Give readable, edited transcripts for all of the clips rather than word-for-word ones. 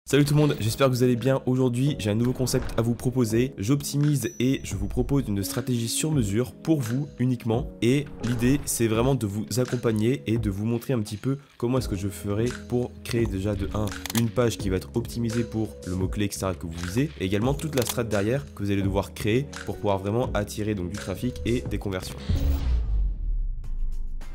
Salut tout le monde, j'espère que vous allez bien. Aujourd'hui, j'ai un nouveau concept à vous proposer. J'optimise et je vous propose une stratégie sur mesure pour vous uniquement. Et l'idée, c'est vraiment de vous accompagner et de vous montrer un petit peu comment est-ce que je ferai pour créer déjà de 1, une page qui va être optimisée pour le mot-clé, etc. que vous visez. Et également toute la strat derrière que vous allez devoir créer pour pouvoir vraiment attirer donc du trafic et des conversions.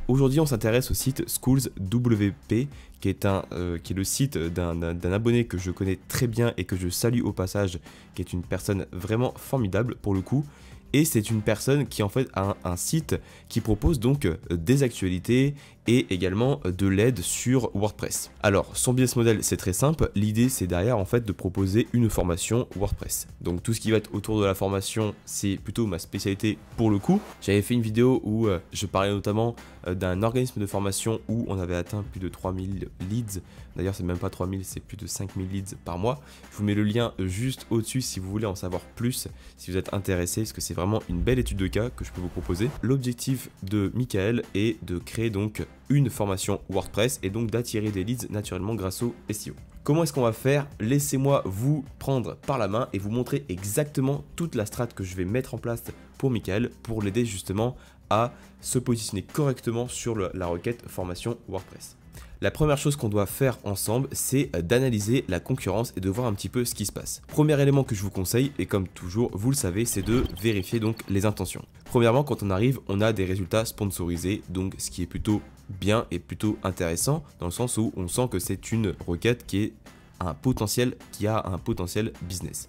Aujourd'hui, on s'intéresse au site Schools WP, qui est le site d'un abonné que je connais très bien et que je salue au passage, qui est une personne vraiment formidable pour le coup. Et c'est une personne qui en fait a un site qui propose donc des actualités et également de l'aide sur WordPress. Alors son business model c'est très simple, l'idée c'est derrière en fait de proposer une formation WordPress. Donc tout ce qui va être autour de la formation c'est plutôt ma spécialité pour le coup. J'avais fait une vidéo où je parlais notamment d'un organisme de formation où on avait atteint plus de 3000 leads. D'ailleurs c'est même pas 3000, c'est plus de 5000 leads par mois. Je vous mets le lien juste au-dessus si vous voulez en savoir plus, si vous êtes intéressé, parce que c'est vraiment une belle étude de cas que je peux vous proposer. L'objectif de Michael est de créer donc une formation WordPress et donc d'attirer des leads naturellement grâce au SEO. Comment est-ce qu'on va faire? Laissez-moi vous prendre par la main et vous montrer exactement toute la strat que je vais mettre en place pour Michael pour l'aider justement à se positionner correctement sur la requête formation WordPress. La première chose qu'on doit faire ensemble, c'est d'analyser la concurrence et de voir un petit peu ce qui se passe. Premier élément que je vous conseille, et comme toujours, vous le savez, c'est de vérifier donc les intentions. Premièrement, quand on arrive, on a des résultats sponsorisés, donc ce qui est plutôt bien et plutôt intéressant, dans le sens où on sent que c'est une requête qui a un potentiel business.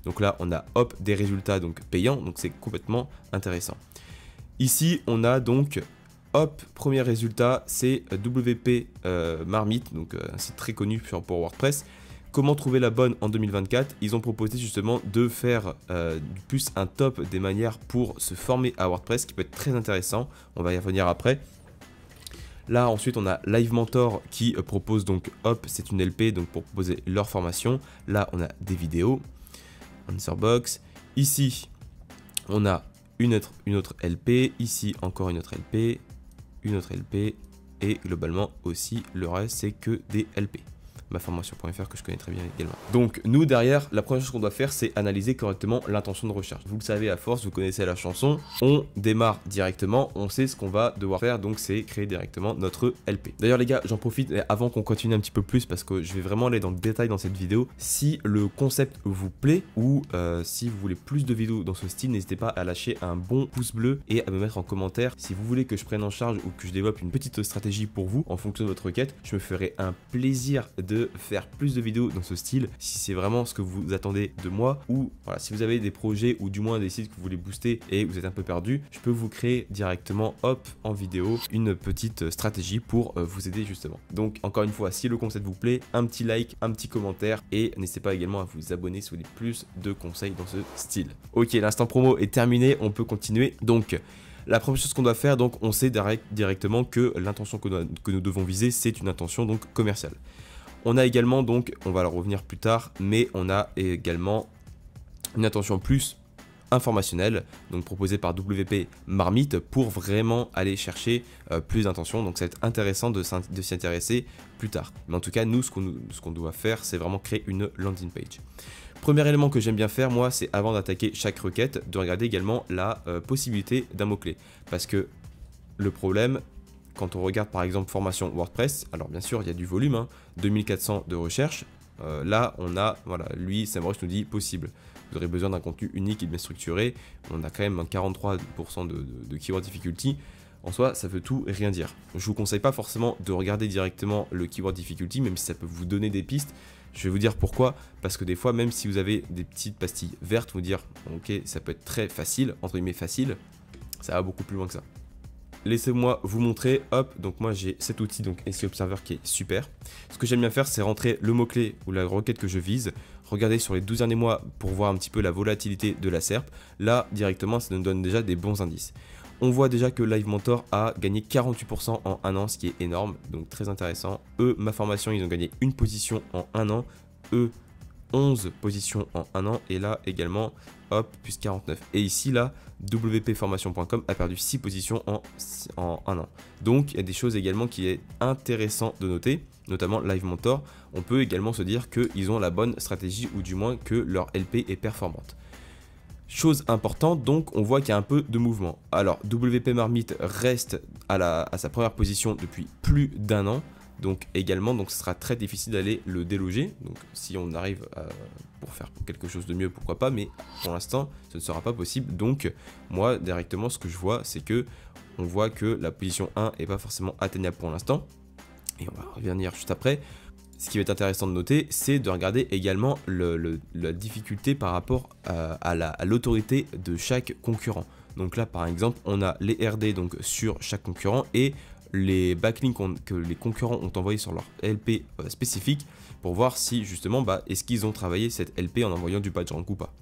Donc là, on a hop des résultats donc payants, donc c'est complètement intéressant. Ici, on a donc hop, premier résultat, c'est WP Marmite, donc un site très connu pour WordPress. Comment trouver la bonne en 2024? Ils ont proposé justement de faire plus un top des manières pour se former à WordPress, qui peut être très intéressant. On va y revenir après. Là, ensuite, on a Live Mentor qui propose donc, hop, c'est une LP donc pour proposer leur formation. Là, on a des vidéos, Answerbox. Ici, on a une autre LP. Ici, encore une autre LP. Une autre LP et globalement aussi le reste c'est que des LP. Maformation.fr que je connais très bien également. Donc nous derrière, la première chose qu'on doit faire c'est analyser correctement l'intention de recherche. Vous le savez à force, vous connaissez la chanson, on démarre directement, on sait ce qu'on va devoir faire, donc c'est créer directement notre LP. D'ailleurs les gars, j'en profite avant qu'on continue un petit peu plus parce que je vais vraiment aller dans le détail dans cette vidéo. Si le concept vous plaît ou si vous voulez plus de vidéos dans ce style, n'hésitez pas à lâcher un bon pouce bleu et à me mettre en commentaire si vous voulez que je prenne en charge ou que je développe une petite stratégie pour vous en fonction de votre requête. Je me ferai un plaisir de faire plus de vidéos dans ce style si c'est vraiment ce que vous attendez de moi, ou voilà, si vous avez des projets ou du moins des sites que vous voulez booster et vous êtes un peu perdu, je peux vous créer directement hop en vidéo une petite stratégie pour vous aider justement. Donc encore une fois, si le concept vous plaît, un petit like, un petit commentaire et n'hésitez pas également à vous abonner si vous voulez plus de conseils dans ce style. Ok, l'instant promo est terminé, on peut continuer. Donc la première chose qu'on doit faire, donc on sait directement que l'intention que nous devons viser, c'est une intention donc commerciale. On a également donc, on va en revenir plus tard, mais on a également une intention plus informationnelle, donc proposée par WP Marmite pour vraiment aller chercher plus d'intentions. Donc ça va être intéressant de s'y intéresser plus tard. Mais en tout cas, nous, ce qu'on doit faire, c'est vraiment créer une landing page. Premier élément que j'aime bien faire, moi, c'est avant d'attaquer chaque requête, de regarder également la possibilité d'un mot-clé. Parce que le problème, quand on regarde par exemple formation WordPress, alors bien sûr il y a du volume, hein, 2400 de recherche, là on a, voilà, lui SEMrush nous dit possible, vous aurez besoin d'un contenu unique et bien structuré, on a quand même un 43% de keyword difficulty, en soi ça veut tout et rien dire. Je vous conseille pas forcément de regarder directement le keyword difficulty, même si ça peut vous donner des pistes. Je vais vous dire pourquoi, parce que des fois même si vous avez des petites pastilles vertes, vous dire ok ça peut être très facile, entre guillemets facile, ça va beaucoup plus loin que ça. Laissez-moi vous montrer, hop, donc moi j'ai cet outil donc SEO Observer qui est super. Ce que j'aime bien faire c'est rentrer le mot-clé ou la requête que je vise, regarder sur les 12 derniers mois pour voir un petit peu la volatilité de la SERP. Là directement ça nous donne déjà des bons indices. On voit déjà que Live Mentor a gagné 48% en un an, ce qui est énorme, donc très intéressant. Eux, ma formation, ils ont gagné une position en un an. Eux, 11 positions en un an, et là également hop plus 49, et ici là wpformation.com a perdu 6 positions en un an. Donc il y a des choses également qui est intéressant de noter. notamment Live Mentor, on peut également se dire qu'ils ont la bonne stratégie ou du moins que leur LP est performante. Chose importante, donc on voit qu'il y a un peu de mouvement. Alors WP Marmite reste à sa première position depuis plus d'1 an. Donc également, ce sera très difficile d'aller le déloger. Donc si on arrive pour faire quelque chose de mieux, pourquoi pas. Mais pour l'instant, ce ne sera pas possible. Donc moi, directement, ce que je vois, c'est que on voit que la position 1 n'est pas forcément atteignable pour l'instant. Et on va revenir juste après. Ce qui va être intéressant de noter, c'est de regarder également la difficulté par rapport à l'autorité de chaque concurrent. Donc là, par exemple, on a les RD donc, sur chaque concurrent et les backlinks que les concurrents ont envoyés sur leur LP spécifique pour voir si justement est-ce qu'ils ont travaillé cette LP en envoyant du PageRank ou pas.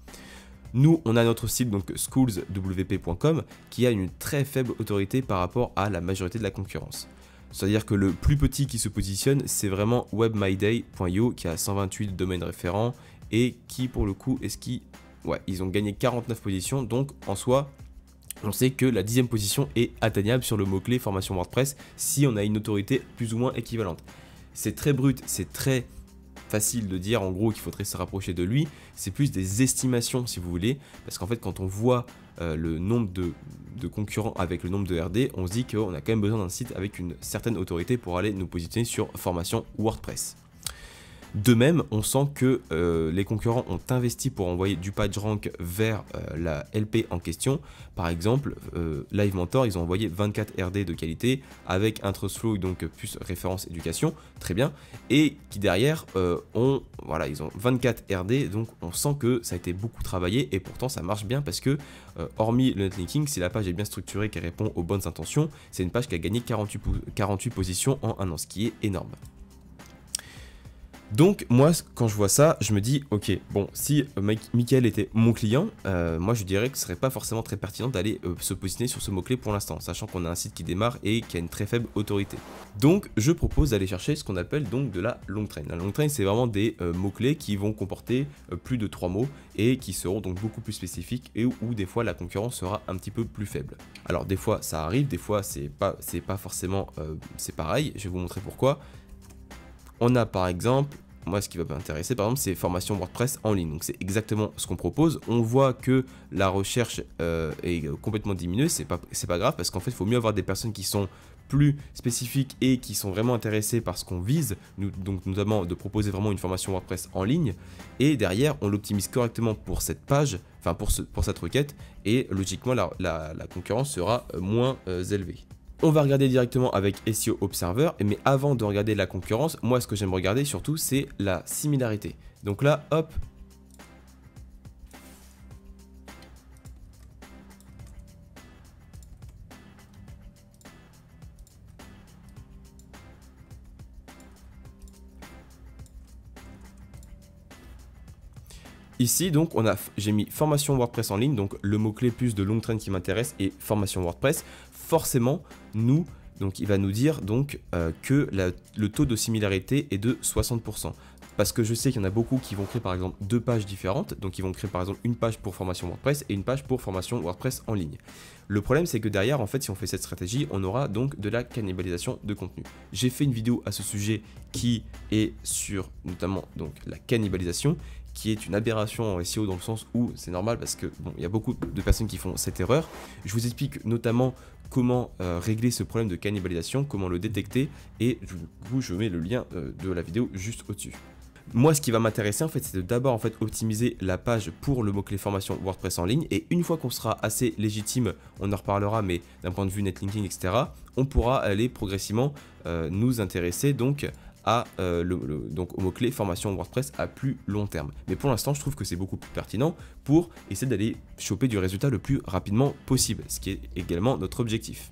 Nous, on a notre site donc schoolswp.com qui a une très faible autorité par rapport à la majorité de la concurrence. C'est-à-dire que le plus petit qui se positionne, c'est vraiment webmyday.io qui a 128 domaines référents et qui pour le coup, ils ont gagné 49 positions, donc en soi, on sait que la 10e position est atteignable sur le mot-clé formation WordPress si on a une autorité plus ou moins équivalente. C'est très brut, c'est très facile de dire en gros qu'il faudrait se rapprocher de lui, c'est plus des estimations si vous voulez, parce qu'en fait quand on voit le nombre de concurrents avec le nombre de RD, on se dit qu'on a quand même besoin d'un site avec une certaine autorité pour aller nous positionner sur formation WordPress. De même, on sent que les concurrents ont investi pour envoyer du PageRank vers la LP en question. Par exemple, Live Mentor, ils ont envoyé 24 RD de qualité avec un TrustFlow, donc plus référence éducation, très bien. Et qui derrière, ils ont 24 RD, donc on sent que ça a été beaucoup travaillé et pourtant ça marche bien parce que, hormis le netlinking, si la page est bien structurée, qu'elle répond aux bonnes intentions, c'est une page qui a gagné 48 positions en 1 an, ce qui est énorme. Donc moi, quand je vois ça, je me dis, ok, bon, si Mickaël était mon client, moi je dirais que ce serait pas forcément très pertinent d'aller se positionner sur ce mot-clé pour l'instant, sachant qu'on a un site qui démarre et qui a une très faible autorité. Donc je propose d'aller chercher ce qu'on appelle donc de la long train. La long train, c'est vraiment des mots-clés qui vont comporter plus de 3 mots et qui seront donc beaucoup plus spécifiques et où des fois la concurrence sera un petit peu plus faible. Alors des fois ça arrive, des fois c'est pas forcément c'est pareil, je vais vous montrer pourquoi. On a par exemple, moi ce qui va m'intéresser par exemple c'est formation WordPress en ligne, donc c'est exactement ce qu'on propose. On voit que la recherche est complètement diminuée, c'est pas grave parce qu'en fait il faut mieux avoir des personnes qui sont plus spécifiques et qui sont vraiment intéressées par ce qu'on vise, donc notamment de proposer vraiment une formation WordPress en ligne, et derrière on l'optimise correctement pour cette page, enfin pour cette requête, et logiquement la concurrence sera moins élevée. On va regarder directement avec SEO Observer, mais avant de regarder la concurrence, moi ce que j'aime regarder surtout c'est la similarité. Donc là, hop. Ici donc j'ai mis formation WordPress en ligne, donc le mot-clé plus de long train qui m'intéresse et formation WordPress. Forcément, donc il va nous dire donc que le taux de similarité est de 60%. Parce que je sais qu'il y en a beaucoup qui vont créer par exemple 2 pages différentes, donc ils vont créer par exemple une page pour formation WordPress et une page pour formation WordPress en ligne. Le problème c'est que derrière en fait si on fait cette stratégie, on aura donc de la cannibalisation de contenu. J'ai fait une vidéo à ce sujet qui est sur notamment donc la cannibalisation, qui est une aberration en SEO dans le sens où c'est normal parce que bon, il y a beaucoup de personnes qui font cette erreur. Je vous explique notamment comment régler ce problème de cannibalisation, comment le détecter, et du coup je mets le lien de la vidéo juste au-dessus. Moi, ce qui va m'intéresser en fait, c'est de d'abord en fait optimiser la page pour le mot-clé formation WordPress en ligne, et une fois qu'on sera assez légitime, on en reparlera, mais d'un point de vue netlinking, etc., on pourra aller progressivement nous intéresser donc donc au mot-clé formation WordPress à plus long terme. Mais pour l'instant, je trouve que c'est beaucoup plus pertinent pour essayer d'aller choper du résultat le plus rapidement possible, ce qui est également notre objectif.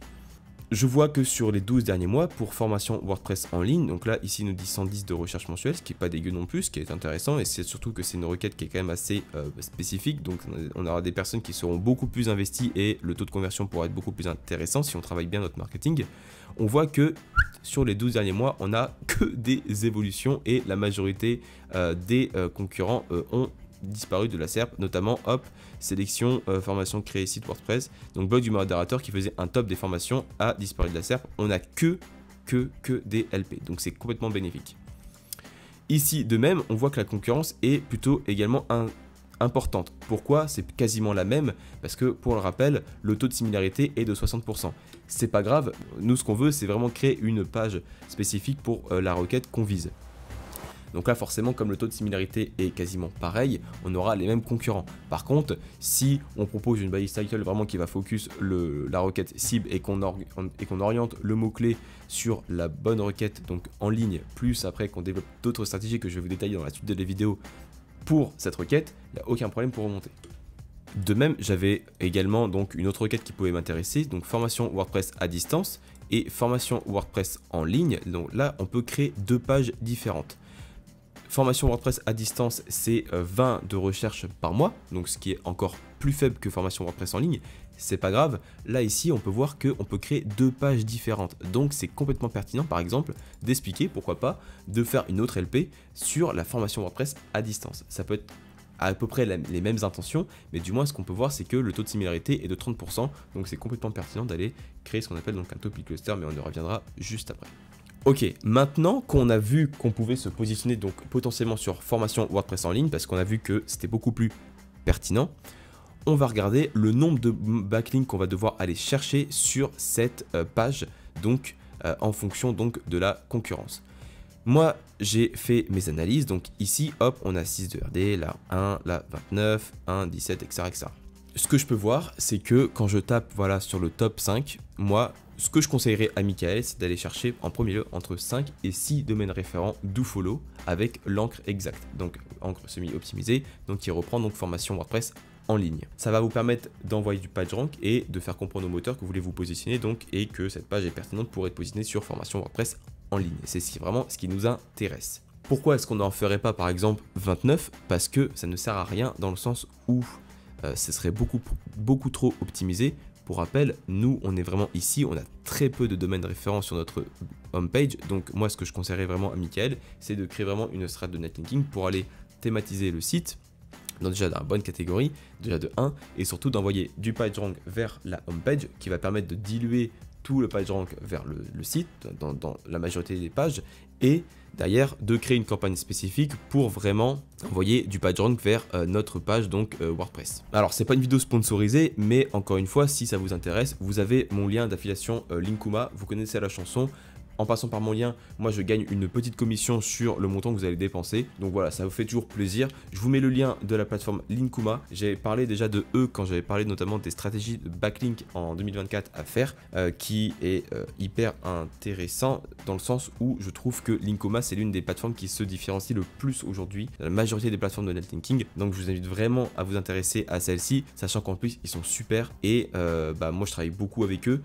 Je vois que sur les 12 derniers mois, pour formation WordPress en ligne, donc là, ici, il nous dit 110 de recherche mensuelle, ce qui n'est pas dégueu non plus, ce qui est intéressant, et c'est surtout que c'est une requête qui est quand même assez spécifique, donc on aura des personnes qui seront beaucoup plus investies et le taux de conversion pourra être beaucoup plus intéressant si on travaille bien notre marketing. On voit que sur les 12 derniers mois, on n'a que des évolutions et la majorité des concurrents ont disparu de la SERP, notamment hop, sélection, formation, créer site WordPress, donc blog du modérateur qui faisait un top des formations a disparu de la SERP. On n'a que que des LP, donc c'est complètement bénéfique. Ici, de même, on voit que la concurrence est plutôt également importante. Pourquoi? C'est quasiment la même, parce que pour le rappel, le taux de similarité est de 60%. C'est pas grave, nous ce qu'on veut, c'est vraiment créer une page spécifique pour la requête qu'on vise. Donc là forcément, comme le taux de similarité est quasiment pareil, on aura les mêmes concurrents. Par contre, si on propose une base title vraiment qui va focus la requête cible et qu'on oriente le mot-clé sur la bonne requête, donc en ligne, plus après qu'on développe d'autres stratégies que je vais vous détailler dans la suite des vidéos pour cette requête, il n'y a aucun problème pour remonter. De même, j'avais également donc une autre requête qui pouvait m'intéresser, donc formation WordPress à distance et formation WordPress en ligne. Donc là, on peut créer deux pages différentes. Formation WordPress à distance, c'est 20 de recherche par mois, donc ce qui est encore plus faible que formation WordPress en ligne. C'est pas grave, là ici on peut voir qu'on peut créer deux pages différentes, donc c'est complètement pertinent par exemple d'expliquer, pourquoi pas, de faire une autre LP sur la formation WordPress à distance. Ça peut être à peu près les mêmes intentions, mais du moins ce qu'on peut voir c'est que le taux de similarité est de 30%, donc c'est complètement pertinent d'aller créer ce qu'on appelle donc un topic cluster, mais on y reviendra juste après. Ok, maintenant qu'on a vu qu'on pouvait se positionner donc potentiellement sur formation WordPress en ligne, parce qu'on a vu que c'était beaucoup plus pertinent, on va regarder le nombre de backlinks qu'on va devoir aller chercher sur cette page, donc en fonction donc de la concurrence. Moi, j'ai fait mes analyses, donc ici, hop, on a 6 de RD, là 1, là 29, 1, 17, etc. Ce que je peux voir, c'est que quand je tape voilà, sur le top 5, moi, ce que je conseillerais à Michael, c'est d'aller chercher en premier lieu entre 5 et 6 domaines référents dofollow avec l'encre exacte, donc encre semi-optimisée, donc qui reprend donc formation WordPress en ligne. Ça va vous permettre d'envoyer du PageRank et de faire comprendre au moteur que vous voulez vous positionner donc et que cette page est pertinente pour être positionnée sur formation WordPress en ligne. C'est vraiment ce qui nous intéresse. Pourquoi est-ce qu'on n'en ferait pas par exemple 29? Parce que ça ne sert à rien dans le sens où ce serait beaucoup trop optimisé. Pour rappel, nous on est vraiment ici, on a très peu de domaines référents sur notre homepage, donc moi ce que je conseillerais vraiment à Michael, c'est de créer vraiment une strat de netlinking pour aller thématiser le site, donc déjà dans la bonne catégorie, déjà de 1, et surtout d'envoyer du PageRank vers la homepage qui va permettre de diluer tout le PageRank vers le site, dans la majorité des pages, et derrière de créer une campagne spécifique pour vraiment envoyer du PageRank vers notre page donc WordPress. Alors c'est pas une vidéo sponsorisée, mais encore une fois, si ça vous intéresse, vous avez mon lien d'affiliation Linkuma, vous connaissez la chanson. En passant par mon lien, moi je gagne une petite commission sur le montant que vous allez dépenser. Donc voilà, ça vous fait toujours plaisir. Je vous mets le lien de la plateforme Linkuma. J'ai parlé déjà de eux quand j'avais parlé notamment des stratégies de backlink en 2024 à faire, qui est hyper intéressant dans le sens où je trouve que Linkuma c'est l'une des plateformes qui se différencie le plus aujourd'hui de la majorité des plateformes de netlinking. Donc je vous invite vraiment à vous intéresser à celle-ci, sachant qu'en plus ils sont super et moi je travaille beaucoup avec eux.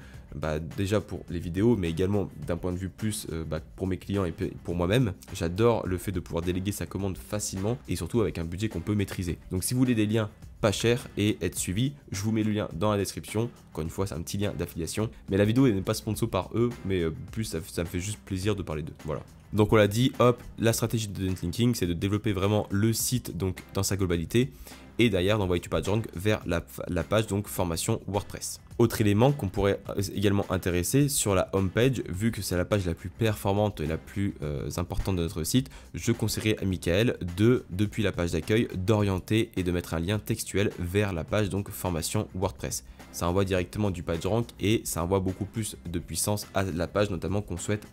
Déjà pour les vidéos, mais également d'un point de vue plus pour mes clients et pour moi-même. J'adore le fait de pouvoir déléguer sa commande facilement et surtout avec un budget qu'on peut maîtriser. Donc si vous voulez des liens pas chers et être suivi, je vous mets le lien dans la description. Encore une fois, c'est un petit lien d'affiliation. Mais la vidéo n'est pas sponsor par eux, mais plus ça me fait juste plaisir de parler d'eux. Voilà. Donc on l'a dit, hop, la stratégie de netlinking, c'est de développer vraiment le site donc dans sa globalité et derrière d'envoyer du PageRank vers la page donc formation WordPress. Autre élément qu'on pourrait également intéresser sur la homepage, vu que c'est la page la plus performante et la plus importante de notre site, je conseillerais à Michael depuis la page d'accueil, d'orienter et de mettre un lien textuel vers la page donc formation WordPress. Ça envoie directement du PageRank et ça envoie beaucoup plus de puissance à la page notamment qu'on souhaite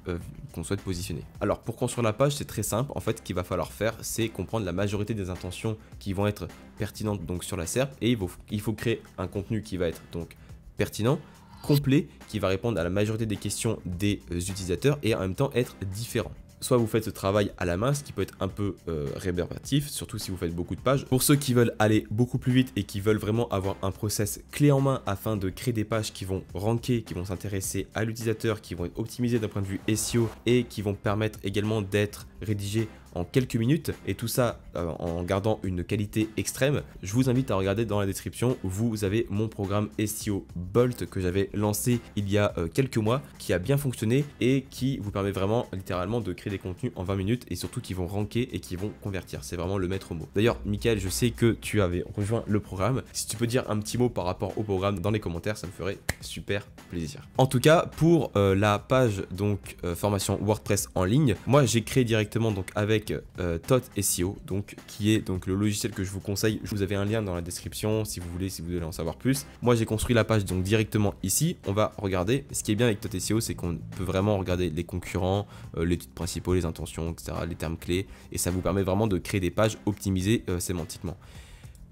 positionner. Alors pour construire la page, c'est très simple. En fait, ce qu'il va falloir faire, c'est comprendre la majorité des intentions qui vont être pertinentes donc sur la SERP et il faut créer un contenu qui va être donc pertinent, complet, qui va répondre à la majorité des questions des utilisateurs et en même temps être différent. Soit vous faites ce travail à la main, ce qui peut être un peu rébarbatif, surtout si vous faites beaucoup de pages. Pour ceux qui veulent aller beaucoup plus vite et qui veulent vraiment avoir un process clé en main afin de créer des pages qui vont ranker, qui vont s'intéresser à l'utilisateur, qui vont être optimisées d'un point de vue SEO et qui vont permettre également d'être rédigées en quelques minutes et tout ça en gardant une qualité extrême, je vous invite à regarder dans la description, vous avez mon programme SEO Bolt que j'avais lancé il y a quelques mois, qui a bien fonctionné et qui vous permet vraiment littéralement de créer des contenus en 20 minutes et surtout qui vont ranker et qui vont convertir. C'est vraiment le maître mot. D'ailleurs, Michael, je sais que tu avais rejoint le programme. Si tu peux dire un petit mot par rapport au programme dans les commentaires, ça me ferait super plaisir. En tout cas, pour la page donc formation WordPress en ligne, moi j'ai créé directement donc avec Tot SEO, donc qui est donc le logiciel que je vous conseille. Vous avez un lien dans la description si vous voulez en savoir plus. Moi j'ai construit la page donc directement ici. On va regarder. Ce qui est bien avec Tot SEO, c'est qu'on peut vraiment regarder les concurrents, les titres principaux, les intentions, etc., les termes clés, et ça vous permet vraiment de créer des pages optimisées sémantiquement.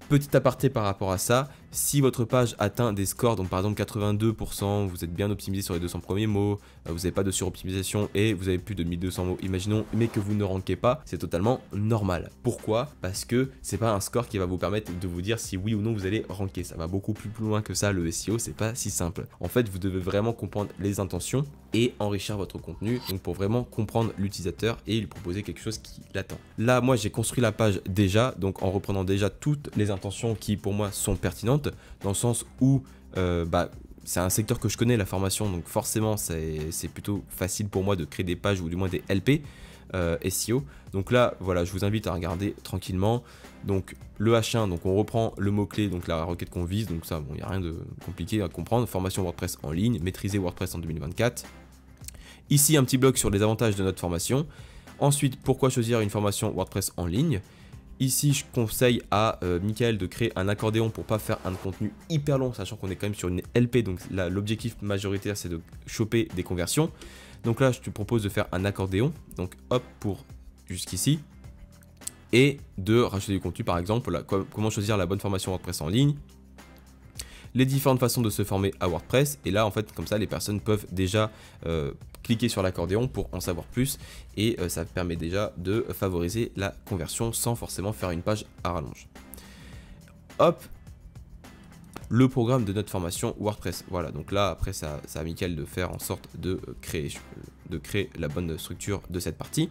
Petit aparté par rapport à ça, si votre page atteint des scores, donc par exemple 82%, vous êtes bien optimisé sur les 200 premiers mots, vous n'avez pas de suroptimisation et vous avez plus de 1200 mots, imaginons, mais que vous ne rankez pas, c'est totalement normal. Pourquoi? Parce que c'est pas un score qui va vous permettre de vous dire si oui ou non vous allez ranker. Ça va beaucoup plus loin que ça, le SEO, c'est pas si simple. En fait, vous devez vraiment comprendre les intentions et enrichir votre contenu, donc pour vraiment comprendre l'utilisateur et lui proposer quelque chose qui l'attend. Là, moi, j'ai construit la page déjà, donc en reprenant déjà toutes les intentions qui pour moi sont pertinentes, dans le sens où c'est un secteur que je connais, la formation, donc forcément c'est plutôt facile pour moi de créer des pages ou du moins des LP SEO. Donc là voilà, je vous invite à regarder tranquillement. Donc le H1, donc on reprend le mot-clé, donc la requête qu'on vise, donc ça bon, il n'y a rien de compliqué à comprendre. Formation WordPress en ligne, maîtriser WordPress en 2024. Ici un petit bloc sur les avantages de notre formation. Ensuite, pourquoi choisir une formation WordPress en ligne. Ici, je conseille à Michael de créer un accordéon pour pas faire un contenu hyper long, sachant qu'on est quand même sur une LP, donc l'objectif majoritaire c'est de choper des conversions. Donc là, je te propose de faire un accordéon, donc hop, pour jusqu'ici, et de rajouter du contenu, par exemple, là, comment choisir la bonne formation WordPress en ligne, les différentes façons de se former à WordPress, et là en fait comme ça les personnes peuvent déjà cliquer sur l'accordéon pour en savoir plus, et ça permet déjà de favoriser la conversion sans forcément faire une page à rallonge. Hop, le programme de notre formation WordPress. Voilà, donc là après ça à Michael de faire en sorte de créer la bonne structure de cette partie.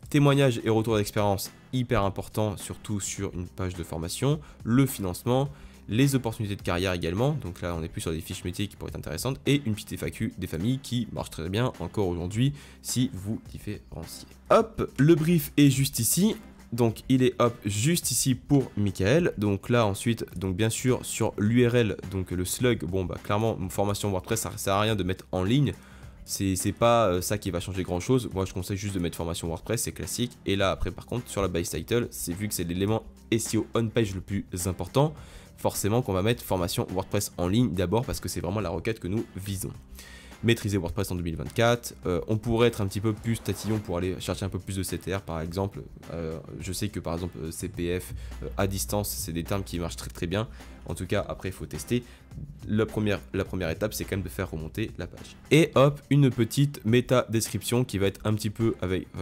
Témoignages et retour d'expérience, hyper important, surtout sur une page de formation. Le financement, les opportunités de carrière également, donc là on est plus sur des fiches métiers qui pourraient être intéressantes, et une petite FAQ des familles qui marche très bien encore aujourd'hui si vous différenciez. Hop, le brief est juste ici, donc il est hop juste ici pour Michael. Donc là ensuite, donc bien sûr sur l'URL, donc le slug, bon bah clairement formation WordPress ça sert à rien de mettre en ligne. C'est pas ça qui va changer grand chose. Moi je conseille juste de mettre formation WordPress, c'est classique. Et là après par contre sur la base title, c'est vu que c'est l'élément SEO on page le plus important, forcément qu'on va mettre formation WordPress en ligne d'abord parce que c'est vraiment la requête que nous visons. Maîtriser WordPress en 2024, on pourrait être un petit peu plus tatillon pour aller chercher un peu plus de CTR par exemple. Je sais que par exemple CPF à distance, c'est des termes qui marchent très très bien. En tout cas après il faut tester. La première étape c'est quand même de faire remonter la page. Et hop, une petite méta description qui va être un petit peu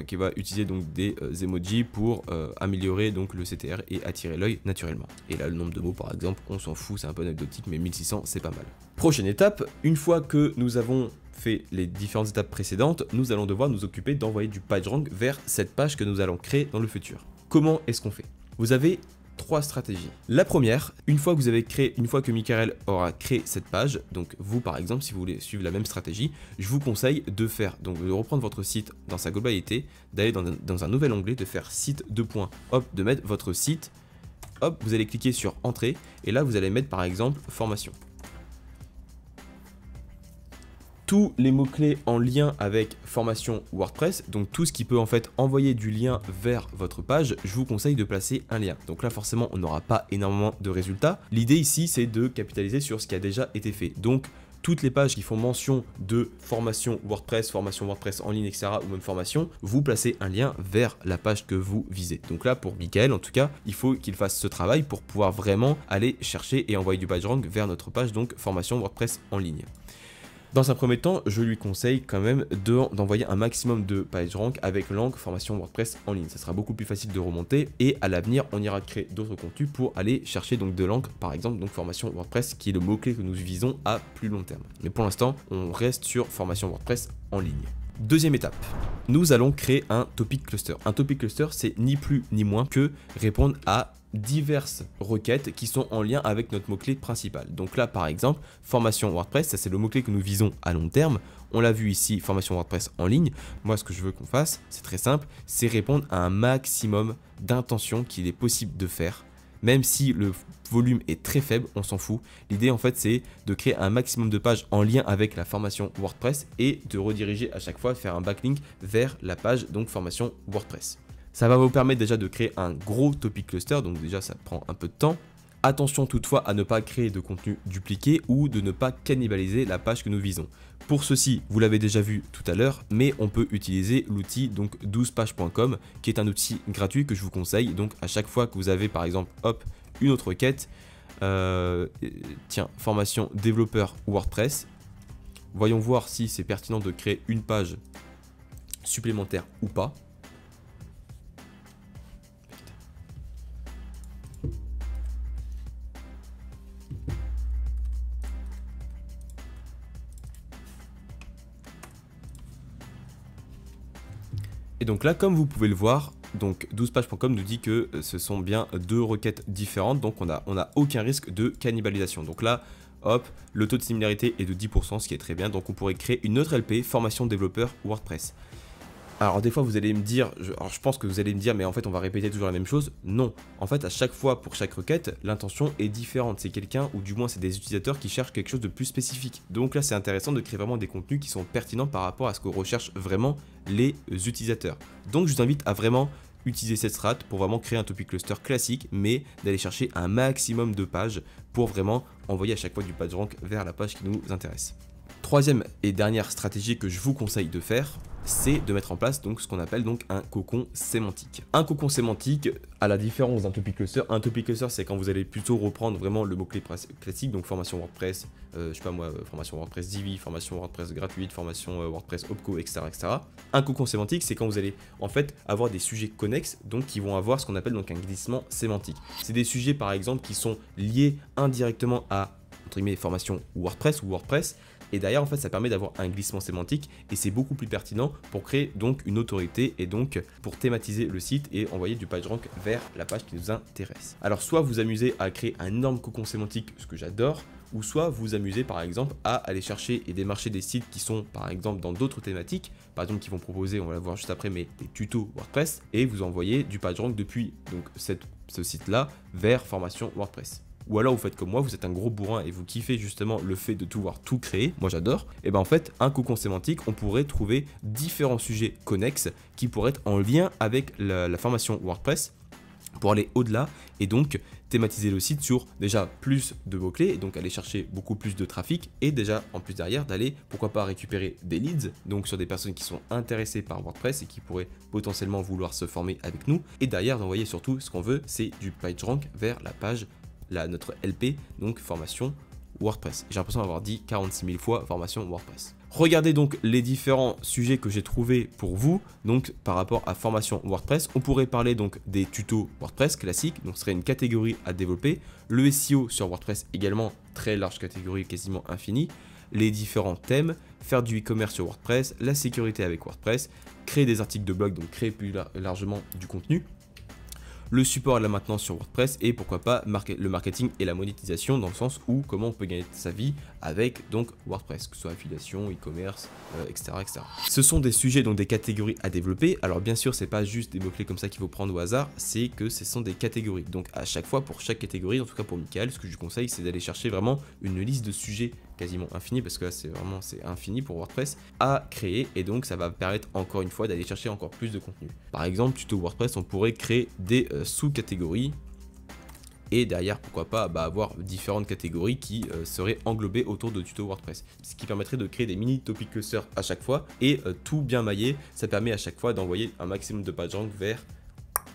qui va utiliser donc des emojis pour améliorer donc le CTR et attirer l'œil naturellement. Et là le nombre de mots par exemple, on s'en fout, c'est un peu anecdotique, mais 1600 c'est pas mal. Prochaine étape, une fois que nous avons fait les différentes étapes précédentes, nous allons devoir nous occuper d'envoyer du PageRank vers cette page que nous allons créer dans le futur. Comment est-ce qu'on fait? Vous avez 3 stratégies. La première, une fois que Michael aura créé cette page, donc vous par exemple, si vous voulez suivre la même stratégie, je vous conseille de reprendre votre site dans sa globalité, d'aller dans un nouvel onglet, de faire site hop, de mettre votre site, hop, vous allez cliquer sur entrée, et là vous allez mettre par exemple formation. Tous les mots-clés en lien avec formation WordPress, donc tout ce qui peut en fait envoyer du lien vers votre page, je vous conseille de placer un lien. Donc là forcément on n'aura pas énormément de résultats. L'idée ici c'est de capitaliser sur ce qui a déjà été fait. Donc toutes les pages qui font mention de formation WordPress en ligne, etc. ou même formation, vous placez un lien vers la page que vous visez. Donc là pour Michael en tout cas, il faut qu'il fasse ce travail pour pouvoir vraiment aller chercher et envoyer du PageRank vers notre page donc formation WordPress en ligne. Dans un premier temps, je lui conseille quand même d'envoyer un maximum de PageRank avec l'angle formation WordPress en ligne. Ça sera beaucoup plus facile de remonter et à l'avenir, on ira créer d'autres contenus pour aller chercher donc de l'angle, par exemple, donc formation WordPress qui est le mot-clé que nous visons à plus long terme. Mais pour l'instant, on reste sur formation WordPress en ligne. Deuxième étape, nous allons créer un topic cluster. Un topic cluster, c'est ni plus ni moins que répondre à diverses requêtes qui sont en lien avec notre mot-clé principal. Donc là, par exemple, formation WordPress, ça c'est le mot-clé que nous visons à long terme. On l'a vu ici, formation WordPress en ligne. Moi, ce que je veux qu'on fasse, c'est très simple, c'est répondre à un maximum d'intentions qu'il est possible de faire. Même si le volume est très faible, on s'en fout. L'idée en fait c'est de créer un maximum de pages en lien avec la formation WordPress et de rediriger à chaque fois, faire un backlink vers la page donc formation WordPress. Ça va vous permettre déjà de créer un gros topic cluster, donc déjà ça prend un peu de temps. Attention toutefois à ne pas créer de contenu dupliqué ou de ne pas cannibaliser la page que nous visons. Pour ceci, vous l'avez déjà vu tout à l'heure, mais on peut utiliser l'outil donc 12page.com qui est un outil gratuit que je vous conseille. Donc à chaque fois que vous avez par exemple hop, une autre requête, tiens, formation développeur WordPress, voyons voir si c'est pertinent de créer une page supplémentaire ou pas. Et donc là, comme vous pouvez le voir, donc 12page.com nous dit que ce sont bien deux requêtes différentes, donc on a aucun risque de cannibalisation. Donc là, hop, le taux de similarité est de 10%, ce qui est très bien. Donc on pourrait créer une autre LP, formation développeur WordPress. Alors des fois vous allez me dire, je pense que vous allez me dire, mais en fait on va répéter toujours la même chose. Non, en fait à chaque fois pour chaque requête, l'intention est différente. C'est quelqu'un, ou du moins c'est des utilisateurs qui cherchent quelque chose de plus spécifique. Donc là c'est intéressant de créer vraiment des contenus qui sont pertinents par rapport à ce que recherchent vraiment les utilisateurs. Donc je vous invite à vraiment utiliser cette strat pour vraiment créer un topic cluster classique, mais d'aller chercher un maximum de pages pour vraiment envoyer à chaque fois du PageRank vers la page qui nous intéresse. Troisième et dernière stratégie que je vous conseille de faire, c'est de mettre en place donc ce qu'on appelle donc un cocon sémantique. Un cocon sémantique, à la différence d'un topic cluster, un topic cluster c'est quand vous allez plutôt reprendre vraiment le mot-clé classique, donc formation WordPress, je sais pas moi, formation WordPress Divi, formation WordPress gratuite, formation WordPress Opco, etc., etc. Un cocon sémantique, c'est quand vous allez en fait avoir des sujets connexes, donc qui vont avoir ce qu'on appelle donc un glissement sémantique. C'est des sujets par exemple qui sont liés indirectement à entre guillemets formation WordPress ou WordPress. Et derrière, en fait, ça permet d'avoir un glissement sémantique et c'est beaucoup plus pertinent pour créer donc une autorité et donc pour thématiser le site et envoyer du PageRank vers la page qui nous intéresse. Alors, soit vous amusez à créer un énorme cocon sémantique, ce que j'adore, ou soit vous amusez par exemple à aller chercher et démarcher des sites qui sont par exemple dans d'autres thématiques, par exemple qui vont proposer, on va la voir juste après, mais des tutos WordPress et vous envoyez du PageRank depuis donc ce site-là vers formation WordPress. Ou alors vous faites comme moi, vous êtes un gros bourrin et vous kiffez justement le fait de pouvoir tout créer, moi j'adore, et ben en fait un cocon sémantique, on pourrait trouver différents sujets connexes qui pourraient être en lien avec la formation WordPress pour aller au-delà et donc thématiser le site sur déjà plus de mots-clés et donc aller chercher beaucoup plus de trafic et déjà en plus derrière d'aller pourquoi pas récupérer des leads donc sur des personnes qui sont intéressées par WordPress et qui pourraient potentiellement vouloir se former avec nous et derrière d'envoyer surtout ce qu'on veut c'est du PageRank vers la page notre LP, donc formation WordPress. J'ai l'impression d'avoir dit 46 000 fois formation WordPress. Regardez donc les différents sujets que j'ai trouvés pour vous, donc par rapport à formation WordPress. On pourrait parler donc des tutos WordPress classiques, donc ce serait une catégorie à développer. Le SEO sur WordPress également, très large catégorie, quasiment infinie. Les différents thèmes, faire du e-commerce sur WordPress, la sécurité avec WordPress, créer des articles de blog, donc créer plus largement du contenu. Le support et la maintenance sur WordPress et pourquoi pas le marketing et la monétisation dans le sens où comment on peut gagner sa vie avec donc WordPress, que ce soit affiliation, e-commerce, etc., etc. Ce sont des sujets, donc des catégories à développer. Alors bien sûr, c'est pas juste des mots-clés comme ça qu'il faut prendre au hasard, c'est que ce sont des catégories. Donc à chaque fois, pour chaque catégorie, en tout cas pour Michael, ce que je lui conseille, c'est d'aller chercher vraiment une liste de sujets quasiment infinie, parce que là c'est infini pour WordPress, à créer et donc ça va permettre encore une fois d'aller chercher encore plus de contenu. Par exemple, tuto WordPress, on pourrait créer des sous-catégories et derrière pourquoi pas avoir différentes catégories qui seraient englobées autour de tuto WordPress, ce qui permettrait de créer des mini topic clusters à chaque fois et tout bien maillé, ça permet à chaque fois d'envoyer un maximum de PageRank vers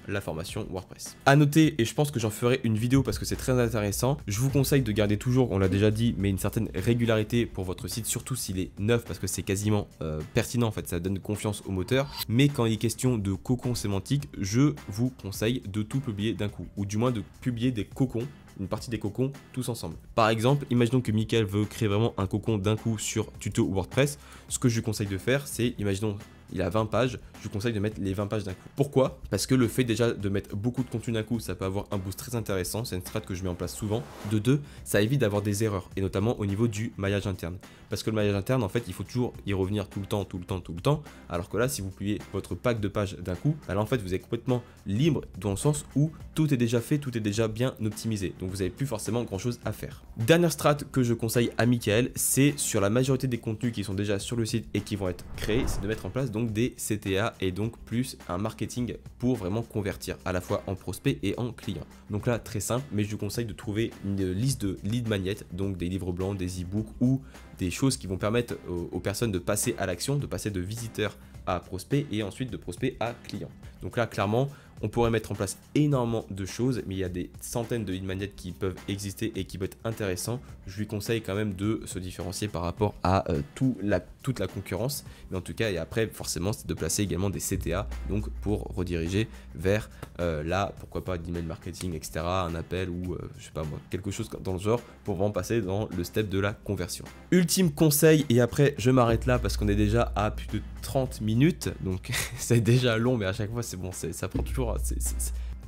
la formation WordPress. À noter, et je pense que j'en ferai une vidéo parce que c'est très intéressant, je vous conseille de garder toujours, on l'a déjà dit, mais une certaine régularité pour votre site, surtout s'il est neuf parce que c'est quasiment pertinent en fait, ça donne confiance au moteur. Mais quand il est question de cocon sémantique, je vous conseille de tout publier d'un coup, ou du moins de publier des cocons, une partie des cocons tous ensemble. Par exemple, imaginons que Mickaël veut créer vraiment un cocon d'un coup sur tuto WordPress. Ce que je lui conseille de faire, c'est, imaginons, il a 20 pages, je vous conseille de mettre les 20 pages d'un coup. Pourquoi? Parce que le fait déjà de mettre beaucoup de contenu d'un coup, ça peut avoir un boost très intéressant, c'est une strat que je mets en place souvent. De deux, ça évite d'avoir des erreurs, et notamment au niveau du maillage interne. Parce que le maillage interne, en fait, il faut toujours y revenir tout le temps, alors que là, si vous publiez votre pack de pages d'un coup, là, en fait, vous êtes complètement libre dans le sens où tout est déjà fait, tout est déjà bien optimisé. Donc, vous n'avez plus forcément grand-chose à faire. Dernière strat que je conseille à Mickaël, c'est sur la majorité des contenus qui sont déjà sur le site et qui vont être créés, c'est de mettre en place donc des CTA et donc plus un marketing pour vraiment convertir à la fois en prospect et en client. Donc là, très simple, mais je vous conseille de trouver une liste de lead magnets, donc des livres blancs, des e-books ou des choses qui vont permettre aux personnes de passer à l'action, de passer de visiteur à prospect et ensuite de prospect à client. Donc là, clairement, on pourrait mettre en place énormément de choses, mais il y a des centaines de lead magnets qui peuvent exister et qui peuvent être intéressants. Je lui conseille quand même de se différencier par rapport à toute la concurrence. Mais en tout cas, et après, forcément, c'est de placer également des CTA, donc pour rediriger vers là, pourquoi pas d'email marketing, etc., un appel ou je sais pas moi, quelque chose dans le genre pour vraiment passer dans le step de la conversion. Ultime conseil, et après je m'arrête là parce qu'on est déjà à plus de 30 minutes, donc c'est déjà long, mais à chaque fois c'est bon, ça prend toujours.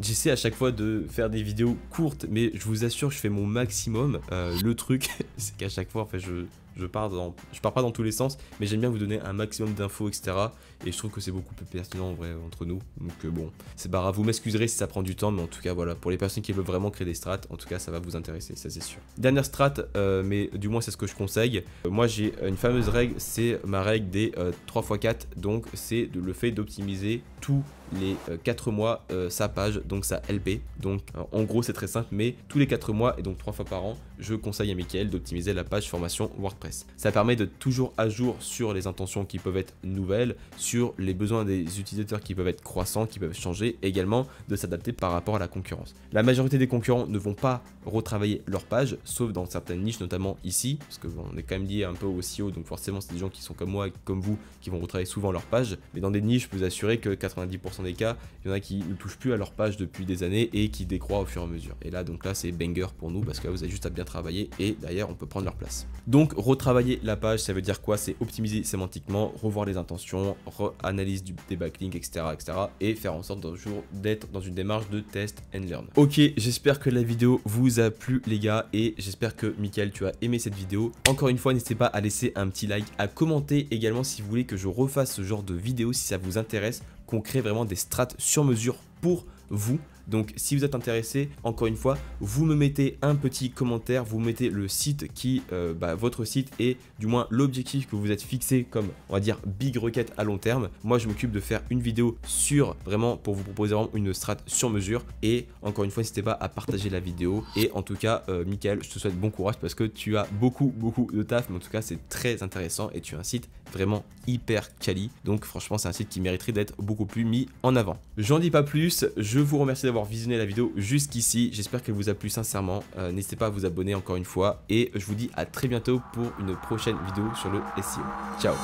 J'essaie à chaque fois de faire des vidéos courtes, mais je vous assure, je fais mon maximum. Le truc, c'est qu'à chaque fois, en fait, je pars pas dans tous les sens, mais j'aime bien vous donner un maximum d'infos, etc. Et je trouve que c'est beaucoup plus pertinent en vrai entre nous. Donc bon, c'est pas grave, vous m'excuserez si ça prend du temps, mais en tout cas voilà, pour les personnes qui veulent vraiment créer des strats, en tout cas ça va vous intéresser, ça c'est sûr. Dernière strat, mais du moins c'est ce que je conseille. Moi j'ai une fameuse règle, c'est ma règle des 3x4, donc c'est le fait d'optimiser tous les 4 mois sa page, donc sa LP. Donc en gros c'est très simple, mais tous les 4 mois et donc 3 fois par an, je conseille à Mickaël d'optimiser la page formation WordPress. Ça permet d'être toujours à jour sur les intentions qui peuvent être nouvelles, sur les besoins des utilisateurs qui peuvent être croissants, qui peuvent changer, et également de s'adapter par rapport à la concurrence. La majorité des concurrents ne vont pas retravailler leur page, sauf dans certaines niches, notamment ici, parce qu'on est quand même lié un peu au SEO, donc forcément c'est des gens qui sont comme moi, comme vous, qui vont retravailler souvent leur page, mais dans des niches, je peux vous assurer que 90% des cas, il y en a qui ne touchent plus à leur page depuis des années et qui décroît au fur et à mesure. Et là, donc là, c'est banger pour nous, parce que là, vous avez juste à bien travailler, et d'ailleurs, on peut prendre leur place. Donc, retravailler la page, ça veut dire quoi? C'est optimiser sémantiquement, revoir les intentions, analyse des backlinks, etc., et faire en sorte toujours d'être dans une démarche de test and learn. Ok, j'espère que la vidéo vous a plu les gars, et j'espère que Mickaël, tu as aimé cette vidéo. Encore une fois, n'hésitez pas à laisser un petit like, à commenter également si vous voulez que je refasse ce genre de vidéo, si ça vous intéresse, qu'on crée vraiment des strats sur mesure pour vous. Donc si vous êtes intéressé, encore une fois, vous me mettez un petit commentaire, vous mettez le site qui, votre site et du moins l'objectif que vous êtes fixé comme, on va dire, big requête à long terme. Moi, je m'occupe de faire une vidéo sur, vraiment, pour vous proposer vraiment une strat sur mesure. Et encore une fois, n'hésitez pas à partager la vidéo. Et en tout cas, Mickaël, je te souhaite bon courage parce que tu as beaucoup de taf, mais en tout cas, c'est très intéressant et tu as un site vraiment hyper quali. Donc franchement, c'est un site qui mériterait d'être beaucoup plus mis en avant. J'en dis pas plus, je vous remercie d'avoir visionné la vidéo jusqu'ici, j'espère qu'elle vous a plu sincèrement. N'hésitez pas à vous abonner encore une fois et je vous dis à très bientôt pour une prochaine vidéo sur le SEO. Ciao.